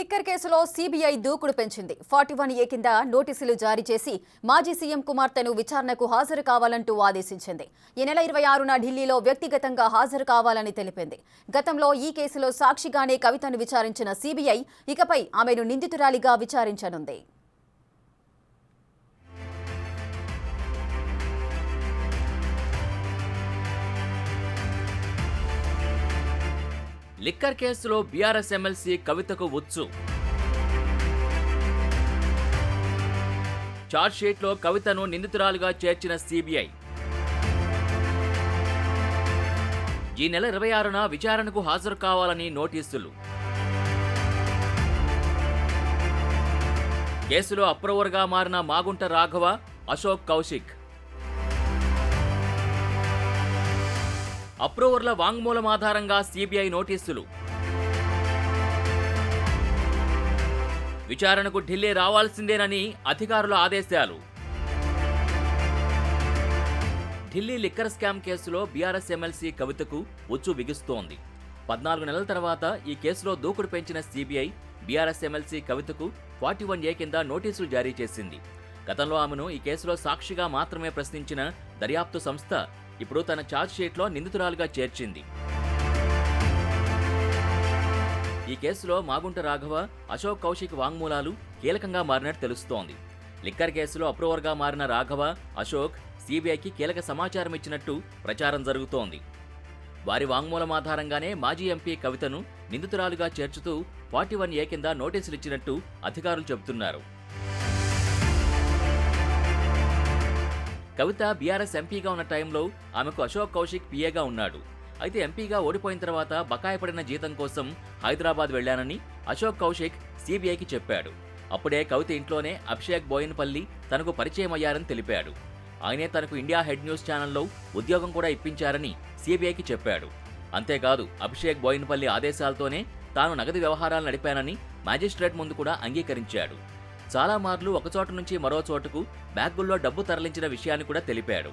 Liquor కేసులో CBI దూకుడు పెంచింది. 41A కింద నోటీసులు జారీ చేసి మాజీ సీఎం కుమార్తెను విచారణకు హాజరు కావాలంటూ ఆదేశించింది. ఈ నెల 26న ఢిల్లీలో వ్యక్తిగతంగా హాజరు కావాలని తెలిపింది. గతంలో ఈ కేసులో సాక్షిగానే కవితను విచారించిన సీబీఐ ఇకపై ఆమెను నిందితురాలిగా విచారించనుంది. లిక్కర్ కేసులో బీఆర్ఎస్ ఎమ్మెల్సీ కవితకు ఉచ్చు. ఛార్జ్షీట్లో కవితను నిందితురాలుగా చేర్చిన సీబీఐ ఈ నెల 26న విచారణకు హాజరు కావాలని నోటీసులు. కేసులో అప్రూవర్గా మారిన మాగుంట రాఘవ, అశోక్ కౌశిక్. అప్రూవర్ల వాంగ్మూలం ఆధారంగా సీబీఐ నోటీసులు. విచారణకు ఢిల్లీ రావాల్సిందేనని అధికారుల ఆదేశాలు. ఢిల్లీ లిక్కర్ స్కామ్ కేసులో బీఆర్ఎస్ ఎమ్మెల్సీ కవితకు ఉచ్చు బిగుస్తోంది. 14 నెలల తర్వాత ఈ కేసులో దూకుడు పెంచిన సీబీఐ బీఆర్ఎస్ ఎమ్మెల్సీ కవితకు 41A కింద నోటీసులు జారీ చేసింది. గతంలో ఆమెను ఈ కేసులో సాక్షిగా మాత్రమే ప్రశ్నించిన దర్యాప్తు సంస్థ ఇప్పుడు తన ఛార్జ్షీట్లో నిందితురాలుగా చేర్చింది. ఈ కేసులో మాగుంట రాఘవ, అశోక్ కౌశిక్ వాంగ్మూలాలు కీలకంగా మారినట్టు తెలుస్తోంది. లిక్కర్ కేసులో అప్రూవర్గా మారిన రాఘవ, అశోక్ సీబీఐకి కీలక సమాచారం ఇచ్చినట్టు ప్రచారం జరుగుతోంది. వారి వాంగ్మూలం ఆధారంగానే మాజీ ఎంపీ కవితను నిందితురాలుగా చేర్చుతూ 41A కింద నోటీసులు ఇచ్చినట్టు అధికారులు చెబుతున్నారు. కవిత బీఆర్ఎస్ ఎంపీగా ఉన్న టైంలో ఆమెకు అశోక్ కౌశిక్ పీఏగా ఉన్నాడు. అయితే ఎంపీగా ఓడిపోయిన తర్వాత బకాయి పడిన జీతం కోసం హైదరాబాద్ వెళ్లానని అశోక్ కౌశిక్ సీబీఐకి చెప్పాడు. అప్పుడే కవిత ఇంట్లోనే అభిషేక్ బోయిన్పల్లి తనకు పరిచయం అయ్యారని తెలిపాడు. ఆయనే తనకు ఇండియా హెడ్ న్యూస్ ఛానల్లో ఉద్యోగం కూడా ఇప్పించారని సీబీఐకి చెప్పాడు. అంతేకాదు అభిషేక్ బోయిన్పల్లి ఆదేశాలతోనే తాను నగదు వ్యవహారాలు నడిపానని మ్యాజిస్ట్రేట్ ముందు కూడా అంగీకరించాడు. చాలా మార్లు ఒకచోట నుంచి మరో చోటుకు బ్యాగుల్లో డబ్బు తరలించిన విషయాన్ని కూడా తెలిపాడు.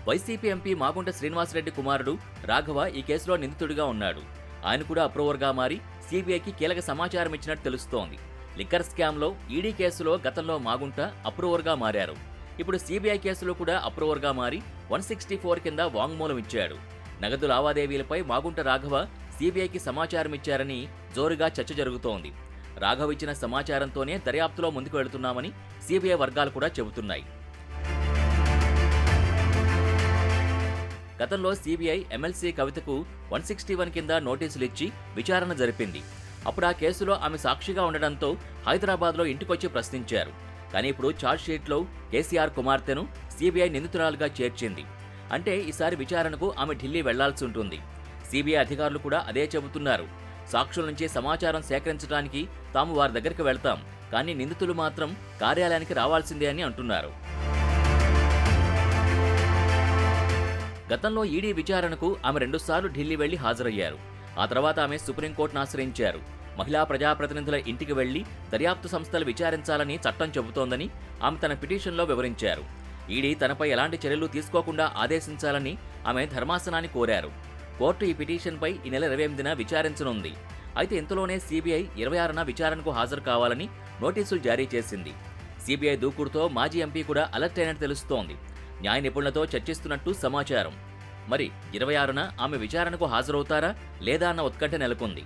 వైసీపీ ఎంపీ మాగుంట శ్రీనివాసరెడ్డి కుమారుడు రాఘవ ఈ కేసులో నిందితుడిగా ఉన్నాడు. ఆయన కూడా అప్రూవర్గా మారి సీబీఐకి కీలక సమాచారం ఇచ్చినట్టు తెలుస్తోంది. లిక్కర్ స్కామ్లో ఈడీ కేసులో గతంలో మాగుంట అప్రూవర్గా మారారు. ఇప్పుడు సీబీఐ కేసులో కూడా అప్రూవర్గా మారి 164 కింద వాంగ్మూలం ఇచ్చాడు. నగదు లావాదేవీలపై మాగుంట రాఘవ సీబీఐకి సమాచారం ఇచ్చారని జోరుగా చర్చ జరుగుతోంది. రాఘవ్ ఇచ్చిన సమాచారంతోనే దర్యాప్తులో ముందుకు వెళుతున్నామని సీబీఐ వర్గాలు కూడా చెబుతున్నాయి. గతంలో సీబీఐ ఎమ్మెల్సీ కవితకు 161 కింద నోటీసులు ఇచ్చి విచారణ జరిపింది. అప్పుడు ఆ కేసులో ఆమె సాక్షిగా ఉండడంతో హైదరాబాద్లో ఇంటికొచ్చి ప్రశ్నించారు. కానీ ఇప్పుడు ఛార్జ్షీట్లో కేసీఆర్ కుమార్తెను సీబీఐ నిందితురాలుగా చేర్చింది. అంటే ఈసారి విచారణకు ఆమె ఢిల్లీ వెళ్లాల్సి ఉంటుంది. సీబీఐ అధికారులు కూడా అదే చెబుతున్నారు. సాక్షుల నుంచి సమాచారం సేకరించడానికి తాము వారి దగ్గరికి వెళ్తాం, కానీ నిందితులు మాత్రం కార్యాలయానికి రావాల్సిందే అని అంటున్నారు. గతంలో ఈడీ విచారణకు ఆమె 2 సార్లు ఢిల్లీ వెళ్లి హాజరయ్యారు. ఆ తర్వాత ఆమె సుప్రీంకోర్టును ఆశ్రయించారు. మహిళా ప్రజాప్రతినిధుల ఇంటికి వెళ్లి దర్యాప్తు సంస్థలు విచారించాలని చట్టం చెబుతోందని ఆమె తన పిటిషన్లో వివరించారు. ఈడీ తనపై ఎలాంటి చర్యలు తీసుకోకుండా ఆదేశించాలని ఆమె ధర్మాసనాన్ని కోరారు. కోర్టు ఈ పిటిషన్పై ఈ నెల 28న విచారించనుంది. అయితే ఇంతలోనే సీబీఐ 26న విచారణకు హాజరు కావాలని నోటీసులు జారీ చేసింది. సీబీఐ దూకుడుతో మాజీ ఎంపీ కూడా అలర్ట్ అయినట్టు తెలుస్తోంది. న్యాయ నిపుణులతో చర్చిస్తున్నట్టు సమాచారం. మరి 26న ఆమె విచారణకు హాజరవుతారా లేదా అన్న ఉత్కంఠ నెలకొంది.